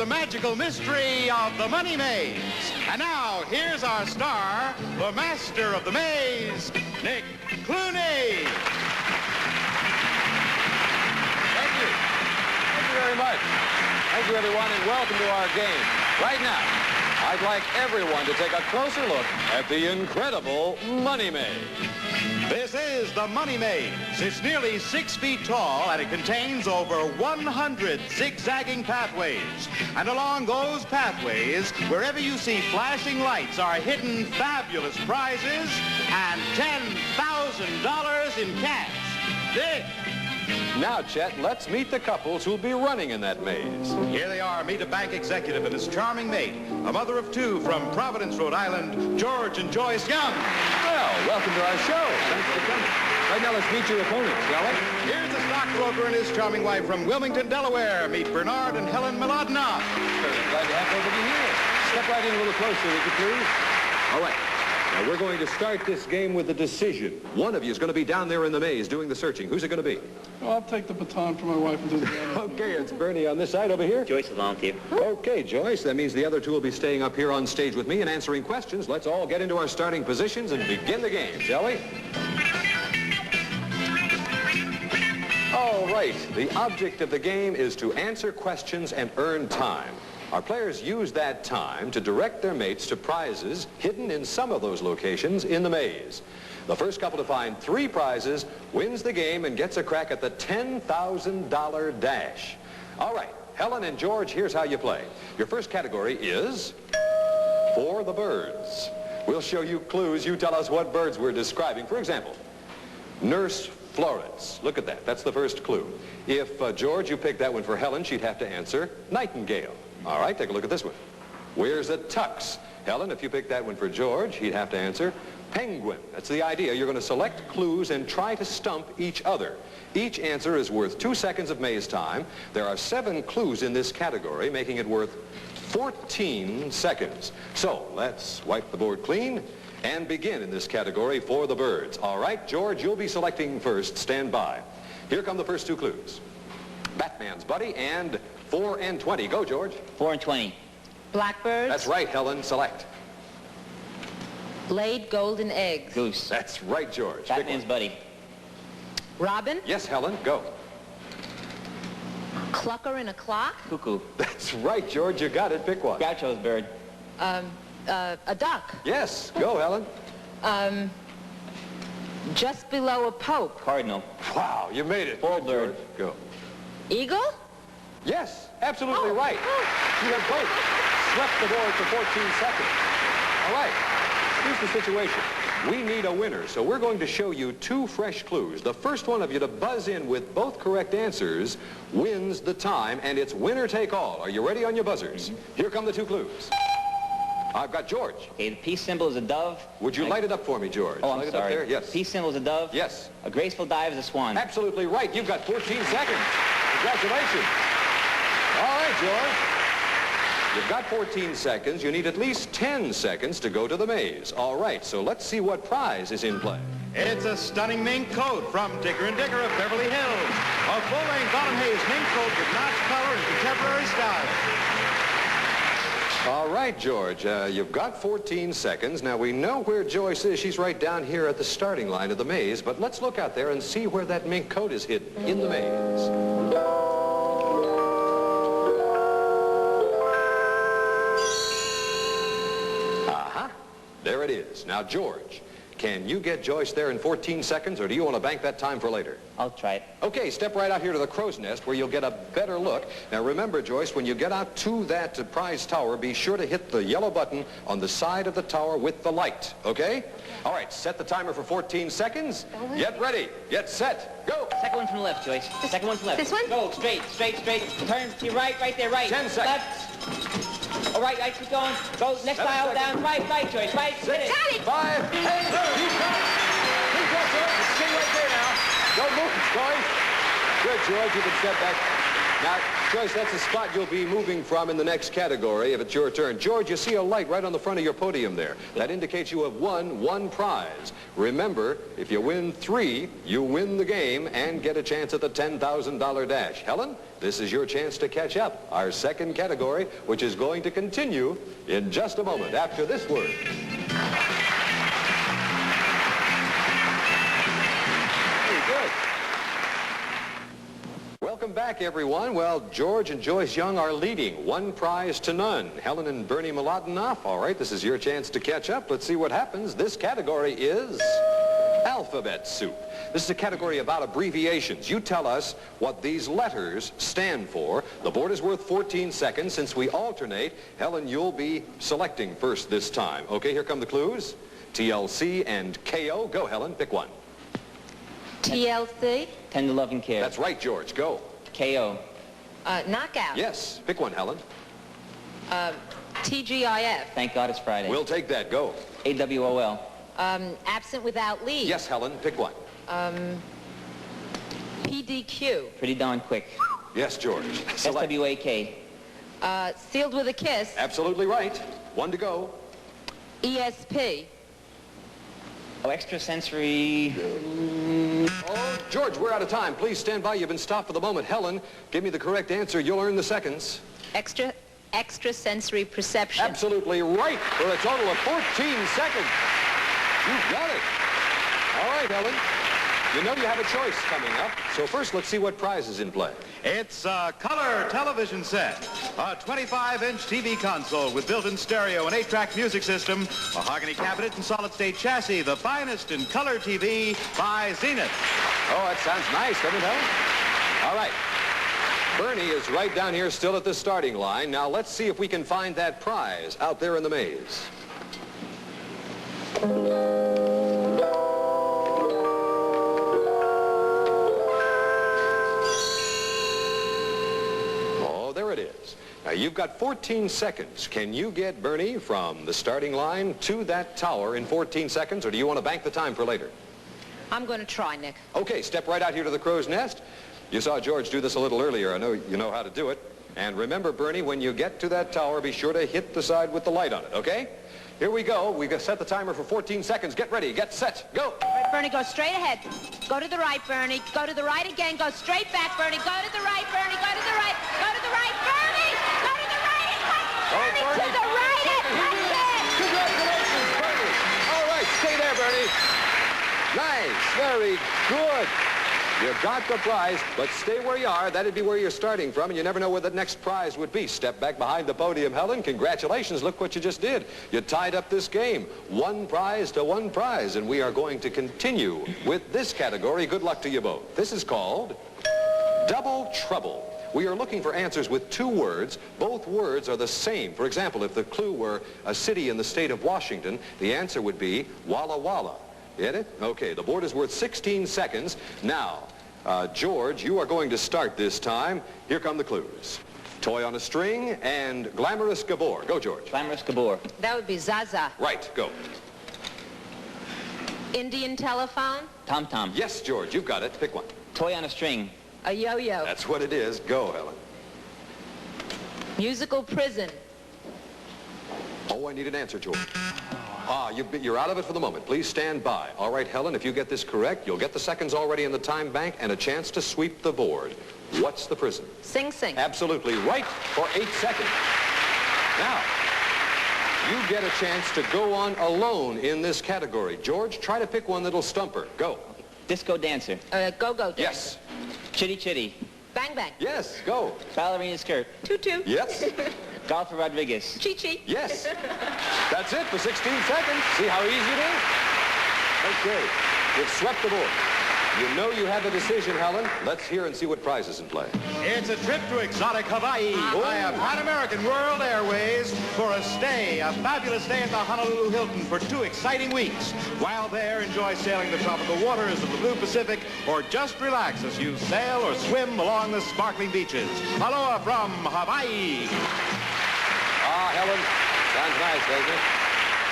the magical mystery of the Money Maze. And now, here's our star, the master of the maze, Nick Clooney. Thank you. Thank you very much. Thank you, everyone, and welcome to our game. Right now, I'd like everyone to take a closer look at the incredible Money Maze. This is the Money Maze. It's nearly 6 feet tall, and it contains over 100 zigzagging pathways. And along those pathways, wherever you see flashing lights, are hidden fabulous prizes and $10,000 in cash. Dick. Now, Chet, let's meet the couples who'll be running in that maze. Here they are. Meet a bank executive and his charming mate, a mother of 2 from Providence, Rhode Island, George and Joyce Young. Well, welcome to our show. Thanks for coming. Right now, let's meet your opponents, shall we? Here's the stockbroker and his charming wife from Wilmington, Delaware. Meet Bernard and Helen Milodna. Glad to have both of you here. Step right in a little closer, would you please? All right. Now, we're going to start this game with a decision. One of you is going to be down there in the maze doing the searching. Who's it going to be? Well, I'll take the baton from my wife and do the game. Okay, it's Bernie on this side over here. Joyce will volunteer. Okay, Joyce, that means the other 2 will be staying up here on stage with me and answering questions. Let's all get into our starting positions and begin the game, shall we? All right, the object of the game is to answer questions and earn time. Our players use that time to direct their mates to prizes hidden in some of those locations in the maze. The first couple to find 3 prizes wins the game and gets a crack at the $10,000 dash. All right, Helen and George, here's how you play. Your first category is for the birds. We'll show you clues. You tell us what birds we're describing. For example, Nurse Florence. Look at that. That's the first clue. If, George, you picked that one for Helen, she'd have to answer Nightingale. All right, take a look at this one. Where's a tux? Helen, if you picked that one for George, he'd have to answer penguin. That's the idea. You're going to select clues and try to stump each other. Each answer is worth 2 seconds of maze time. There are 7 clues in this category, making it worth 14 seconds. So let's wipe the board clean and begin in this category for the birds. All right, George, you'll be selecting first. Stand by. Here come the first 2 clues. Batman's buddy and 4 and 20. Go, George. 4 and 20. Blackbirds. That's right, Helen. Select. Laid golden eggs. Goose. That's right, George. Pick Batman's one. buddy. Robin. Yes, Helen. Go. Clucker in a clock. Cuckoo. That's right, George. You got it. Pick one. Groucho's bird. A duck. Yes. Go, Helen. Just below a pope. Cardinal. Wow, you made it. Bull Good, bird. George. Go. Eagle. Yes, absolutely right. You have both swept the board for 14 seconds. All right, here's the situation. We need a winner, so we're going to show you 2 fresh clues. The first one of you to buzz in with both correct answers wins the time, and it's winner take all. Are you ready on your buzzers? Here come the 2 clues. I've got George. Okay, the peace symbol is a dove. Would you light it up for me, George? Oh, I'm light it sorry. up there? Yes. Peace symbol is a dove. Yes. A graceful dive is a swan. Absolutely right. You've got 14 seconds. Congratulations. All right, George. You've got 14 seconds. You need at least 10 seconds to go to the maze. All right, so let's see what prize is in play. It's a stunning mink coat from Dicker and Dicker of Beverly Hills. A full-length Autumn Haze mink coat with notch color and contemporary style. All right, George, you've got 14 seconds. Now, we know where Joyce is. She's right down here at the starting line of the maze, but let's look out there and see where that mink coat is hidden in the maze. Aha, there it is. Now, George, can you get Joyce there in 14 seconds, or do you want to bank that time for later? I'll try it. Okay, step right out here to the crow's nest where you'll get a better look. Now remember, Joyce, when you get out to that prize tower, be sure to hit the yellow button on the side of the tower with the light, okay? All right, set the timer for 14 seconds. Get ready. Get set. Go. Second one from the left, Joyce. Second one from the left. This one? Go, straight. Turn to your right, right there, right. 10 seconds. Left. All right, keep going. Go, next aisle down. Right, Joyce, right. Hit it. 5, 8, keep going. Keep going, George. Stay right there now. Don't move, Joyce. Good, George. You can step back. Now, Joyce, that's the spot you'll be moving from in the next category if it's your turn. George, you see a light right on the front of your podium there. That indicates you have won one prize. Remember, if you win 3, you win the game and get a chance at the $10,000 dash. Helen, this is your chance to catch up. Our second category, which is going to continue in just a moment after this word. Welcome back, everyone. Well, George and Joyce Young are leading 1 prize to none. Helen and Bernie Mladenov. All right, this is your chance to catch up. Let's see what happens. This category is alphabet soup. This is a category about abbreviations. You tell us what these letters stand for. The board is worth 14 seconds. Since we alternate, Helen, you'll be selecting first this time. Okay, here come the clues. TLC and KO. Go, Helen. Pick one. TLC. Tender loving care. That's right, George. Go. KO. Knockout. Yes. Pick one, Helen. TGIF. Thank God it's Friday. We'll take that. Go. AWOL. Absent without leave. Yes, Helen. Pick one. PDQ. Pretty darn quick. Yes, George. Select. SWAK. Sealed with a kiss. Absolutely right. One to go. ESP. Oh, extrasensory. Oh, George, we're out of time. Please stand by. You've been stopped for the moment. Helen, give me the correct answer. You'll earn the seconds. Extrasensory perception. Absolutely right, for a total of 14 seconds. You've got it. All right, Helen. You know you have a choice coming up. So first, let's see what prize is in play. It's a color television set, a 25-inch TV console with built-in stereo and 8-track music system, mahogany cabinet and solid-state chassis, the finest in color TV by Zenith. Oh, that sounds nice, doesn't it, Helen? All right. Bernie is right down here still at the starting line. Now, let's see if we can find that prize out there in the maze. Now, you've got 14 seconds. Can you get Bernie from the starting line to that tower in 14 seconds, or do you want to bank the time for later? I'm going to try, Nick. Okay, step right out here to the crow's nest. You saw George do this a little earlier. I know you know how to do it. And remember, Bernie, when you get to that tower, be sure to hit the side with the light on it, okay? Here we go. We've set the timer for 14 seconds. Get ready. Get set. Go. All right, Bernie, go straight ahead. Go to the right, Bernie. Go to the right again. Go straight back, Bernie. Go to the right, Bernie. Go to the right. Go to the right, Bernie. Go to the right and touch Bernie. To the right and touch it. Congratulations, Bernie. All right, stay there, Bernie. Nice. Very good. You got the prize, but stay where you are. That'd be where you're starting from, and you never know where the next prize would be. Step back behind the podium, Helen. Congratulations. Look what you just did. You tied up this game. 1 prize to 1 prize, and we are going to continue with this category. Good luck to you both. This is called Double Trouble. We are looking for answers with 2 words. Both words are the same. For example, if the clue were a city in the state of Washington, the answer would be Walla Walla. Get it? Okay, the board is worth 16 seconds. Now, George, you are going to start this time. Here come the clues. Toy on a string and glamorous Gabor. Go, George. Glamorous Gabor. That would be Zaza. Right, go. Indian telephone. Tom Tom. Yes, George, you've got it. Pick one. Toy on a string. A yo-yo. That's what it is. Go, Helen. Musical prison. Oh, I need an answer, George. You're out of it for the moment. Please stand by. All right, Helen, if you get this correct, you'll get the seconds already in the time bank and a chance to sweep the board. What's the prison? Sing Sing. Absolutely right for 8 seconds. Now, you get a chance to go on alone in this category. George, try to pick one that'll stump her. Go. Disco dancer. Go-go dancer. Yes. Chitty Chitty. Bang Bang. Yes, go. Ballerina skirt. Tutu. Yes. Golfer Rodriguez. Chi-Chi. Yes. That's it for 16 seconds. See how easy it is? Okay. You've swept the board. You know you have a decision, Helen. Let's hear and see what prize is in play. It's a trip to exotic Hawaii via Pan American World Airways for a fabulous stay at the Honolulu Hilton for 2 exciting weeks. While there, enjoy sailing the tropical waters of the blue Pacific, or just relax as you sail or swim along the sparkling beaches. Aloha from Hawaii. Helen, sounds nice, doesn't it?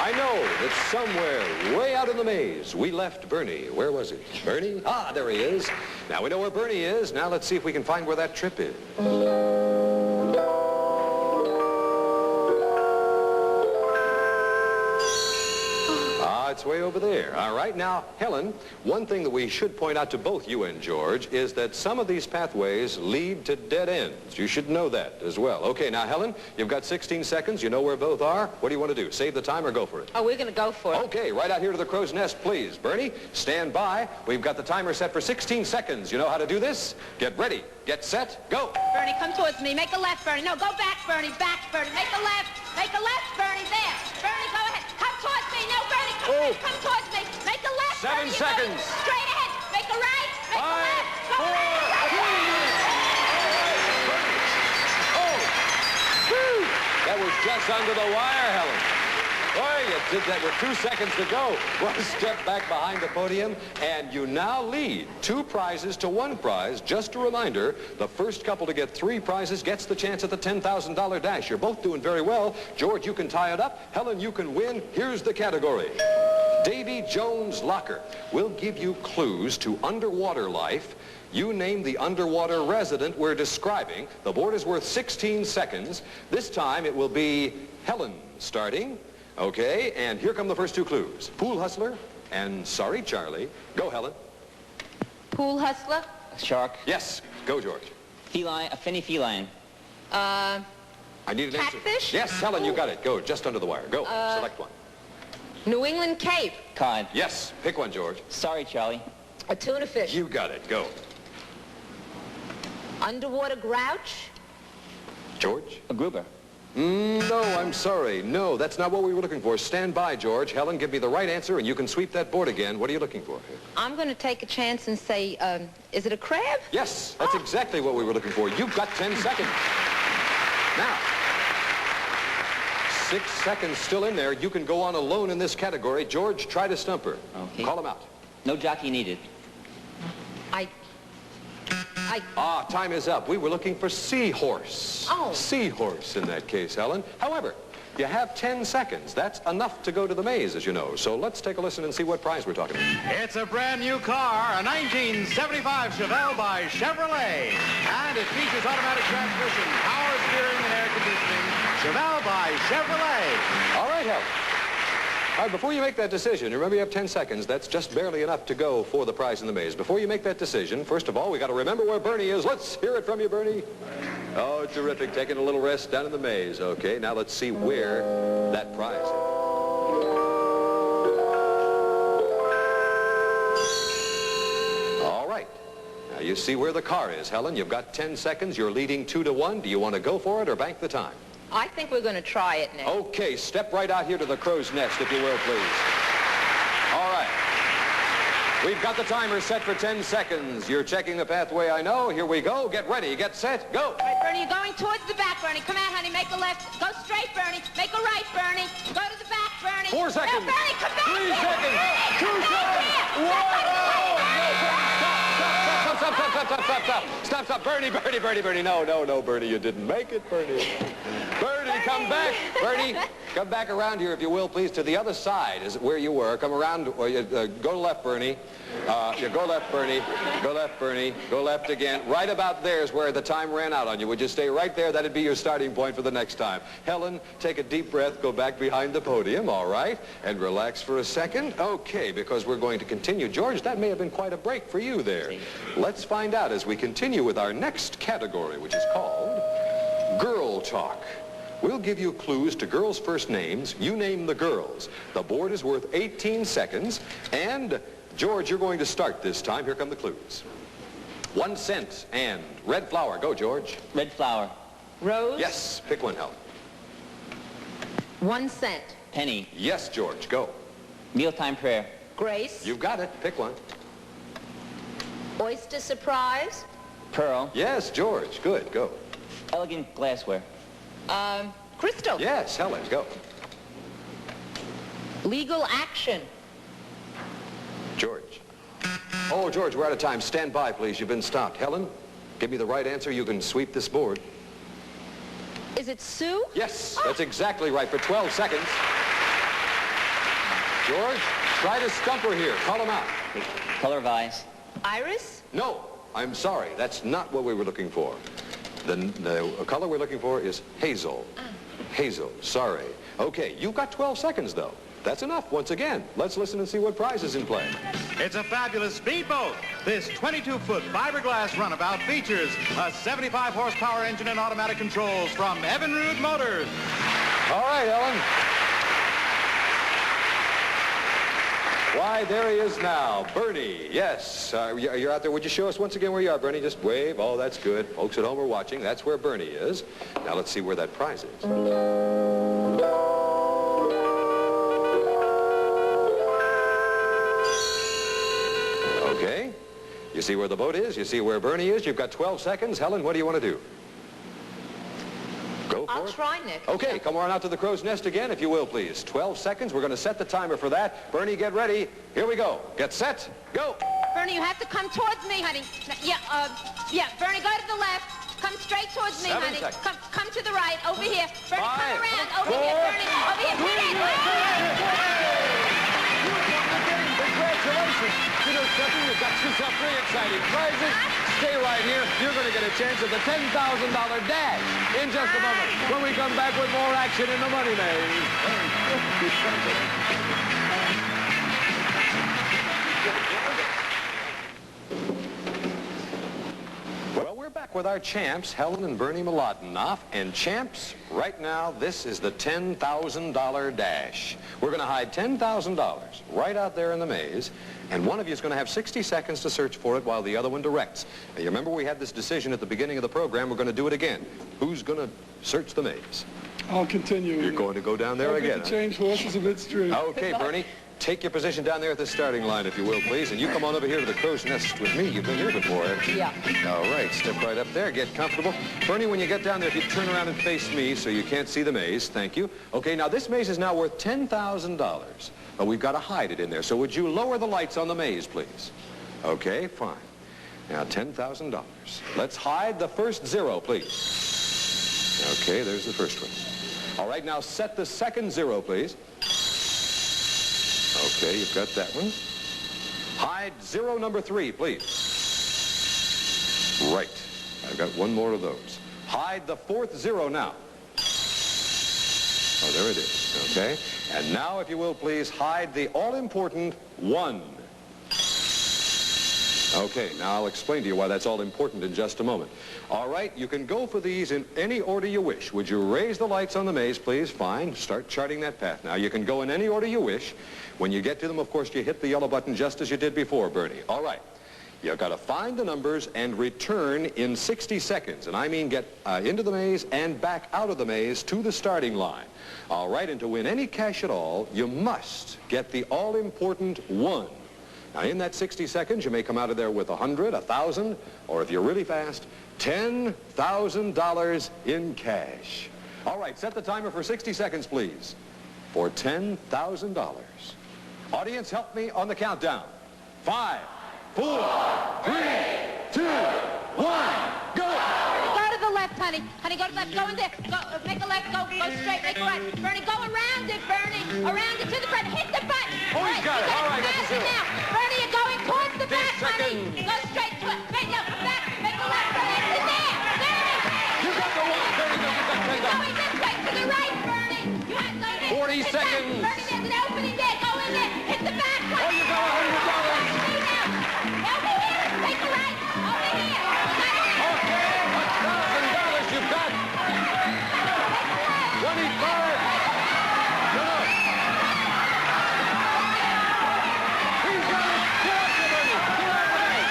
I know that somewhere way out in the maze, we left Bernie. Where was he? Bernie? There he is. Now we know where Bernie is. Now let's see if we can find where that trip is. it's way over there. All right, now, Helen, one thing that we should point out to both you and George is that some of these pathways lead to dead ends. You should know that as well. Okay, now, Helen, you've got 16 seconds. You know where both are. What do you want to do? Save the time or go for it? Oh, we're going to go for it. Okay, right out here to the crow's nest, please. Bernie, stand by. We've got the timer set for 16 seconds. You know how to do this? Get ready, get set, go. Bernie, come towards me. Make a left, Bernie. No, go back, Bernie. Back, Bernie. Make a left. Make a left, Bernie. There. Bernie, go ahead. Come towards me. No, Bernie, come towards me. Make a left, 7 Bernie. seconds. Straight ahead. Make a right. Make a 5, left. Go 4, 3. Oh, whew. That was just under the wire, Helen. Boy, you did that with 2 seconds to go. One step back behind the podium, and you now lead 2 prizes to 1 prize. Just a reminder, the first couple to get 3 prizes gets the chance at the $10,000 dash. You're both doing very well. George, you can tie it up. Helen, you can win. Here's the category. Davy Jones Locker. We'll give you clues to underwater life. You name the underwater resident we're describing. The board is worth 16 seconds. This time it will be Helen starting. Okay, and here come the first 2 clues. Pool hustler and sorry, Charlie. Go, Helen. Pool hustler. A shark. Yes, go, George. Feline. A finny feline. I need an answer. Catfish? Yes, Helen, you got it. Go, just under the wire. Go, select one. New England Cape. Cod. Yes, pick one, George. Sorry, Charlie. A tuna fish. You got it. Go. Underwater grouch. George? A grouper. No, I'm sorry. No, that's not what we were looking for. Stand by, George. Helen, give me the right answer, and you can sweep that board again. What are you looking for? I'm going to take a chance and say, is it a crab? Yes, that's exactly what we were looking for. You've got 10 seconds. Now, 6 seconds still in there. You can go on alone in this category. George, try to stump her. Okay. Call him out. No jockey needed. Time is up. We were looking for seahorse. Oh. Seahorse in that case, Helen. However, you have 10 seconds. That's enough to go to the maze, as you know. So let's take a listen and see what prize we're talking about. It's a brand new car, a 1975 Chevelle by Chevrolet. And it features automatic transmission, power steering, and air conditioning. Chevelle by Chevrolet. All right, Helen. All right, before you make that decision, remember you have 10 seconds. That's just barely enough to go for the prize in the maze. Before you make that decision, first of all, we got to remember where Bernie is. Let's hear it from you, Bernie. Oh, terrific. Taking a little rest down in the maze. Okay, now let's see where that prize is. All right. Now you see where the car is, Helen. You've got 10 seconds. You're leading 2-1. Do you want to go for it or bank the time? I think we're going to try it now. Okay, step right out here to the crow's nest, if you will, please. All right. We've got the timer set for 10 seconds. You're checking the pathway, I know. Here we go. Get ready. Get set. Go. All right, Bernie, you're going towards the back, Bernie. Come on, honey. Make a left. Go straight, Bernie. Make a right, Bernie. Go to the back, Bernie. 4 seconds. No, Bernie, come back 3 here. seconds. Bernie, 2 come back seconds. here. Stop. Bernie. No, Bernie, you didn't make it, Bernie. Bernie, come back. Bernie, come back around here, if you will, please, to the other side. Is it where you were? Come around, or go left, Bernie. Go left, Bernie. Go left, Bernie. Go left again. Right about there is where the time ran out on you. Would you stay right there? That'd be your starting point for the next time. Helen, take a deep breath. Go back behind the podium, all right? And relax for a second. Okay, because we're going to continue. George, that may have been quite a break for you there. Let's find out as we continue with our next category, which is called Girl Talk. We'll give you clues to girls' first names. You name the girls. The board is worth 18 seconds. And, George, you're going to start this time. Here come the clues. 1 cent and red flower. Go, George. Red flower. Rose. Yes, pick one, Helen. 1 cent. Penny. Yes, George, go. Mealtime prayer. Grace. You've got it. Pick one. Oyster surprise. Pearl. Yes, George. Good, go. Elegant glassware. Crystal. Yes, Helen, go. Legal action. George. Oh, George, we're out of time. Stand by, please. You've been stopped. Helen, give me the right answer. You can sweep this board. Is it Sue? Yes, that's exactly right for 12 seconds. George, try to stump her here. Call him out. Color of eyes. Iris? No, I'm sorry. That's not what we were looking for. The color we're looking for is hazel. Hazel, sorry. Okay, you've got 12 seconds, though. That's enough. Once again, let's listen and see what prize is in play. It's a fabulous speedboat. This 22-foot fiberglass runabout features a 75-horsepower engine and automatic controls from Evinrude Motors. All right, Ellen. Why, there he is now, Bernie. Yes, you're out there. Would you show us once again where you are, Bernie? Just wave. Oh, that's good. Folks at home are watching. That's where Bernie is. Now let's see where that prize is. Okay. You see where the boat is? You see where Bernie is? You've got 12 seconds. Helen, what do you want to do? Go for it. I'll try, Nick. Okay, come on out to the crow's nest again, if you will, please. 12 seconds. We're going to set the timer for that. Bernie, get ready. Here we go. Get set. Go. Bernie, you have to come towards me, honey. Yeah, Bernie, go to the left. Come straight towards me, 7 honey. seconds. Come to the right, over here. Bernie, 5, come around, over 4, here, Bernie. Over here. Hit it. Congratulations. You know something? You've got yourself 3 exciting prizes. Stay right here. You're going to get a chance at the $10,000 dash in just a moment when we come back with more action in the Money Maze. Well, we're back with our champs, Helen and Bernie Molotnoff. And champs, right now, this is the $10,000 dash. We're going to hide $10,000 right out there in the maze, and one of you is going to have 60 seconds to search for it while the other one directs. Now, you remember we had this decision at the beginning of the program. We're going to do it again. Who's going to search the maze? I'll continue. You're going to go down there again. I'll change horses a midstream. Okay, Bernie. Take your position down there at the starting line, if you will, please. And you come on over here to the crow's nest with me. You've been here before, haven't you? Yeah. All right, step right up there. Get comfortable. Bernie, when you get down there, if you turn around and face me so you can't see the maze. Thank you. Okay, now this maze is now worth $10,000. But we've got to hide it in there. So would you lower the lights on the maze, please? Okay, fine. Now, $10,000. Let's hide the first 0, please. Okay, there's the first one. All right, now set the second 0, please. Okay, you've got that one. Hide 0 number 3, please. Right. I've got one more of those. Hide the fourth 0 now. Oh, there it is. Okay. And now, if you will, please, hide the all-important 1. Okay, now I'll explain to you why that's all important in just a moment. All right, you can go for these in any order you wish. Would you raise the lights on the maze, please? Fine. Start charting that path now. You can go in any order you wish. When you get to them, of course, you hit the yellow button just as you did before, Bernie. All right. You've got to find the numbers and return in 60 seconds. And I mean get into the maze and back out of the maze to the starting line. All right, and to win any cash at all, you must get the all-important 1. Now, in that 60 seconds, you may come out of there with 100, 1,000, or if you're really fast, $10,000 in cash. All right, set the timer for 60 seconds, please, for $10,000. Audience, help me on the countdown. 5, 4, 3, 2, 1, go! Go to the left, honey. Honey, go to the left. Go in there. Go, make a left. Go straight. Make a right. Bernie, go around it, Bernie. Around it to the front. Hit the button. Oh, he's got it. All right, that's it now. Bernie, you're going towards the back, honey. seconds. Go straight to it. Right now, back. Make a left. It's in there. Bernie. You got the 1. There you go. You got $10. Going this way to the right, Bernie. You have to go there. 40 Hit seconds. Back. Bernie, there's an opening there. Go in there. Hit the back. Oh, you got $100. Over here. Take the right. Over here. Okay, $1,000 you've got. 25. No. He's got it. Get up there, Bernie. Get out of the way.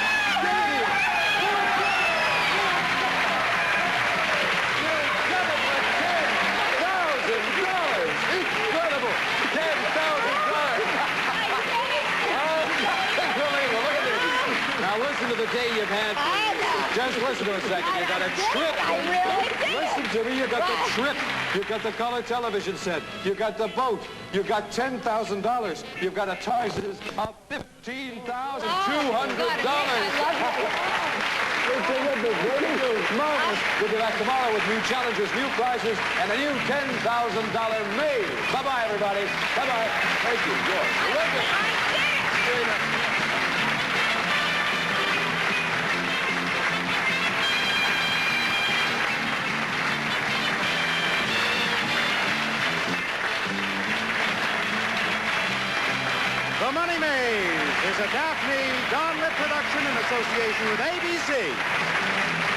Get in here. You got it for $10,000. Incredible. $10,000. Unbelievable. Look at this. Now listen to the day you've had. Just listen to a second. You got a trip. Listen to me. You got the trip. You got the color television set. You got the boat. You got $10,000. You've got a Tarzan's of $15,200. Marvelous. We'll be back tomorrow with new challenges, new prizes, and a new $10,000 maze. Bye-bye, everybody. Bye-bye. Thank you, George. The Money Maze is a Daphne Don Lipp production in association with ABC.